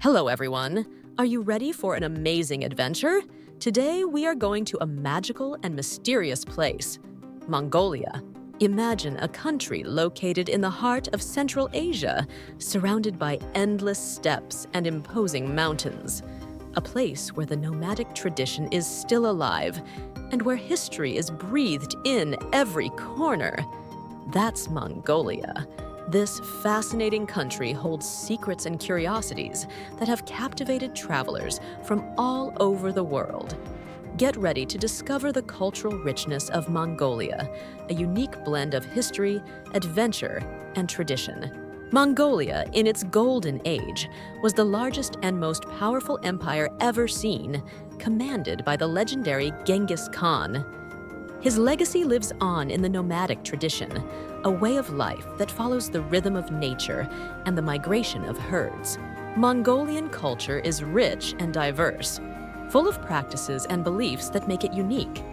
Hello, everyone. Are you ready for an amazing adventure? Today, we are going to a magical and mysterious place, Mongolia. Imagine a country located in the heart of Central Asia, surrounded by endless steppes and imposing mountains. A place where the nomadic tradition is still alive and where history is breathed in every corner. That's Mongolia. This fascinating country holds secrets and curiosities that have captivated travelers from all over the world. Get ready to discover the cultural richness of Mongolia, a unique blend of history, adventure, and tradition. Mongolia, in its golden age, was the largest and most powerful empire ever seen, commanded by the legendary Genghis Khan. His legacy lives on in the nomadic tradition, a way of life that follows the rhythm of nature and the migration of herds. Mongolian culture is rich and diverse, full of practices and beliefs that make it unique.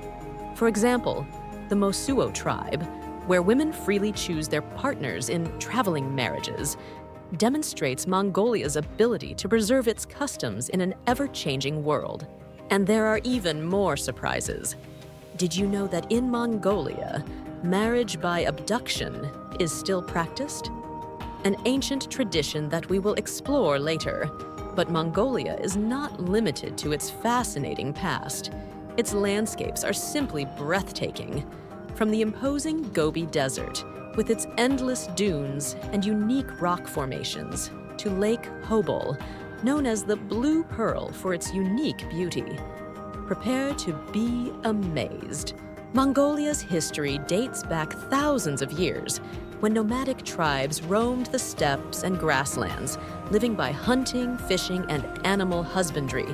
For example, the Mosuo tribe, where women freely choose their partners in traveling marriages, demonstrates Mongolia's ability to preserve its customs in an ever-changing world. And there are even more surprises. Did you know that in Mongolia, marriage by abduction is still practiced? An ancient tradition that we will explore later. But Mongolia is not limited to its fascinating past. Its landscapes are simply breathtaking. From the imposing Gobi Desert, with its endless dunes and unique rock formations, to Lake Hobol, known as the Blue Pearl for its unique beauty. Prepare to be amazed. Mongolia's history dates back thousands of years, when nomadic tribes roamed the steppes and grasslands, living by hunting, fishing, and animal husbandry.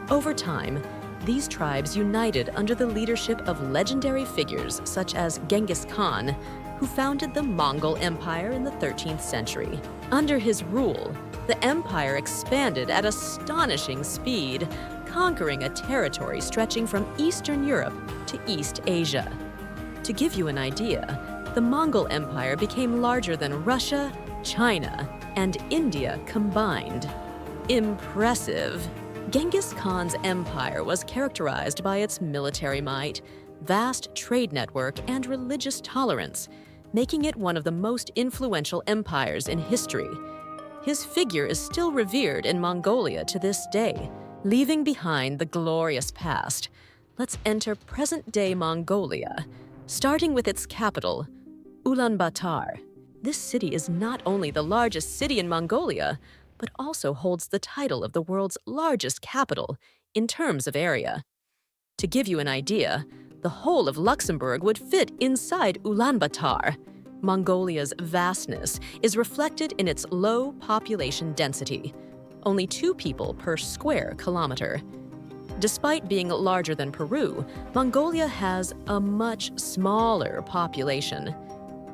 Over time, these tribes united under the leadership of legendary figures such as Genghis Khan, who founded the Mongol Empire in the 13th century. Under his rule, the empire expanded at astonishing speed, conquering a territory stretching from Eastern Europe to East Asia. To give you an idea, the Mongol Empire became larger than Russia, China, and India combined. Impressive! Genghis Khan's empire was characterized by its military might, vast trade network, and religious tolerance, making it one of the most influential empires in history. His figure is still revered in Mongolia to this day. Leaving behind the glorious past, let's enter present-day Mongolia, starting with its capital, Ulaanbaatar. This city is not only the largest city in Mongolia, but also holds the title of the world's largest capital in terms of area. To give you an idea, the whole of Luxembourg would fit inside Ulaanbaatar. Mongolia's vastness is reflected in its low population density, only 2 people per square kilometer. Despite being larger than Peru, Mongolia has a much smaller population.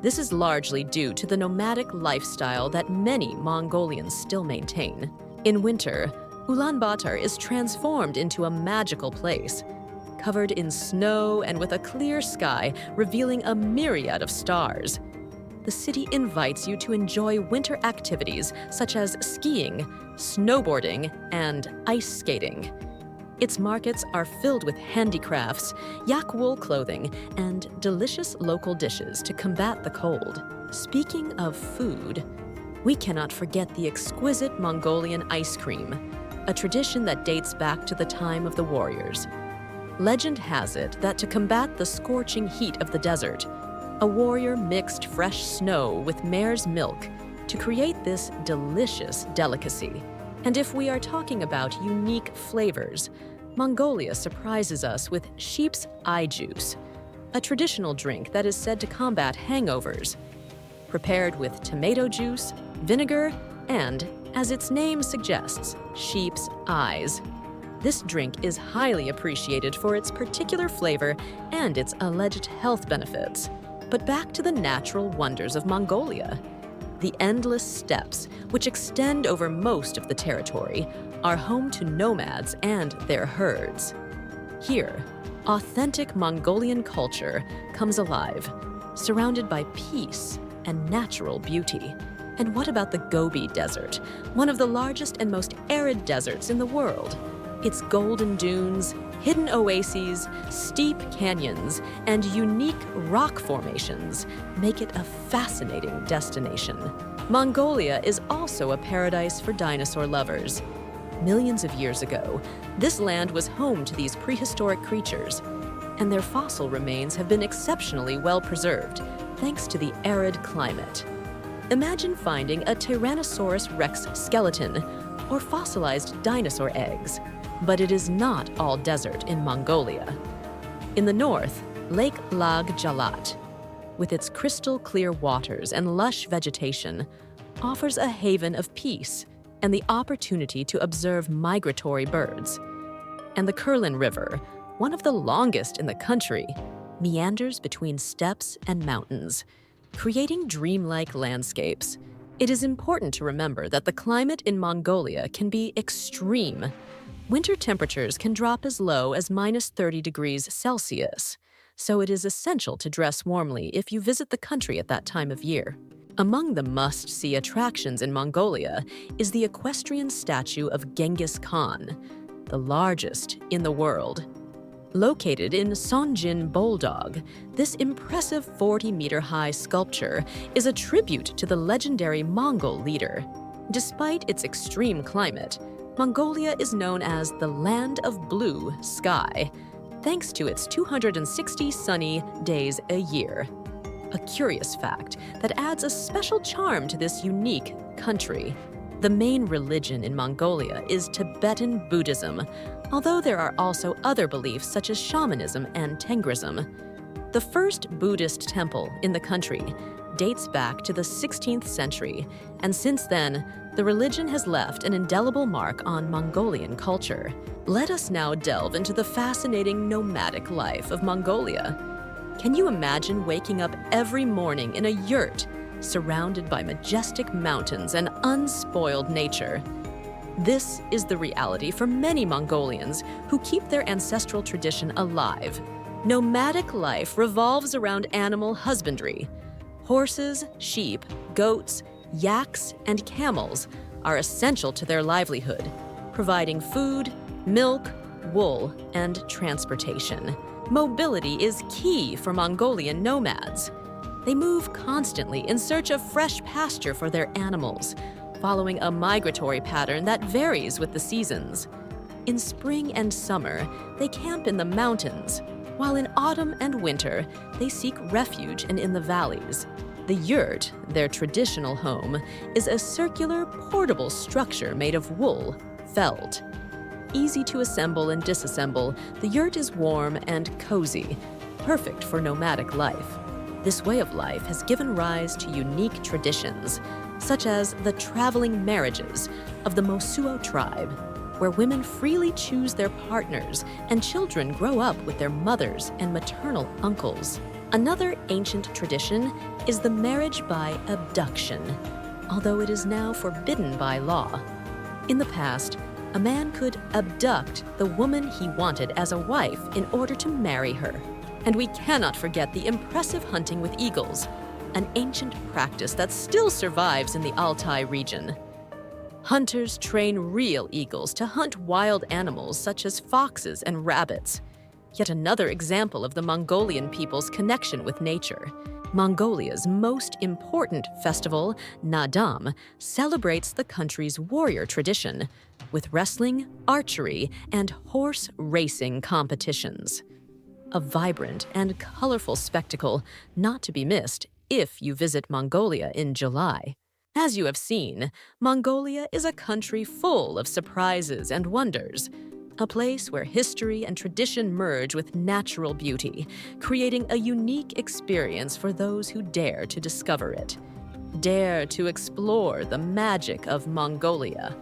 This is largely due to the nomadic lifestyle that many Mongolians still maintain. In winter, Ulaanbaatar is transformed into a magical place, covered in snow and with a clear sky revealing a myriad of stars. The city invites you to enjoy winter activities such as skiing, snowboarding, and ice skating. Its markets are filled with handicrafts, yak wool clothing, and delicious local dishes to combat the cold. Speaking of food, we cannot forget the exquisite Mongolian ice cream, a tradition that dates back to the time of the warriors. Legend has it that to combat the scorching heat of the desert, a warrior mixed fresh snow with mare's milk to create this delicious delicacy. And if we are talking about unique flavors, Mongolia surprises us with sheep's eye juice, a traditional drink that is said to combat hangovers. Prepared with tomato juice, vinegar, and, as its name suggests, sheep's eyes. This drink is highly appreciated for its particular flavor and its alleged health benefits. But back to the natural wonders of Mongolia. The endless steppes, which extend over most of the territory, are home to nomads and their herds. Here, authentic Mongolian culture comes alive, surrounded by peace and natural beauty. And what about the Gobi Desert, one of the largest and most arid deserts in the world? Its golden dunes, hidden oases, steep canyons, and unique rock formations make it a fascinating destination. Mongolia is also a paradise for dinosaur lovers. Millions of years ago, this land was home to these prehistoric creatures, and their fossil remains have been exceptionally well preserved thanks to the arid climate. Imagine finding a Tyrannosaurus rex skeleton or fossilized dinosaur eggs, but it is not all desert in Mongolia. In the north, Lake Lag Jalat, with its crystal-clear waters and lush vegetation, offers a haven of peace and the opportunity to observe migratory birds. And the Kurlan River, one of the longest in the country, meanders between steppes and mountains, creating dreamlike landscapes. It is important to remember that the climate in Mongolia can be extreme. Winter temperatures can drop as low as -30 degrees Celsius, so it is essential to dress warmly if you visit the country at that time of year. Among the must-see attractions in Mongolia is the equestrian statue of Genghis Khan, the largest in the world. Located in Sonjin Boldog, this impressive 40-meter-high sculpture is a tribute to the legendary Mongol leader. Despite its extreme climate, Mongolia is known as the Land of Blue Sky, thanks to its 260 sunny days a year. A curious fact that adds a special charm to this unique country. The main religion in Mongolia is Tibetan Buddhism, although there are also other beliefs such as shamanism and Tengrism. The first Buddhist temple in the country dates back to the 16th century, and since then, the religion has left an indelible mark on Mongolian culture. Let us now delve into the fascinating nomadic life of Mongolia. Can you imagine waking up every morning in a yurt, surrounded by majestic mountains and unspoiled nature? This is the reality for many Mongolians who keep their ancestral tradition alive. Nomadic life revolves around animal husbandry. Horses, sheep, goats, yaks, and camels are essential to their livelihood, providing food, milk, wool, and transportation. Mobility is key for Mongolian nomads. They move constantly in search of fresh pasture for their animals, following a migratory pattern that varies with the seasons. In spring and summer, they camp in the mountains, while in autumn and winter, they seek refuge in the valleys. The yurt, their traditional home, is a circular, portable structure made of wool, felt. Easy to assemble and disassemble, the yurt is warm and cozy, perfect for nomadic life. This way of life has given rise to unique traditions, such as the traveling marriages of the Mosuo tribe, where women freely choose their partners and children grow up with their mothers and maternal uncles. Another ancient tradition is the marriage by abduction, although it is now forbidden by law. In the past, a man could abduct the woman he wanted as a wife in order to marry her. And we cannot forget the impressive hunting with eagles, an ancient practice that still survives in the Altai region. Hunters train real eagles to hunt wild animals such as foxes and rabbits. Yet another example of the Mongolian people's connection with nature. Mongolia's most important festival, Nadam, celebrates the country's warrior tradition, with wrestling, archery, and horse racing competitions. A vibrant and colorful spectacle not to be missed if you visit Mongolia in July. As you have seen, Mongolia is a country full of surprises and wonders, a place where history and tradition merge with natural beauty, creating a unique experience for those who dare to discover it. Dare to explore the magic of Mongolia.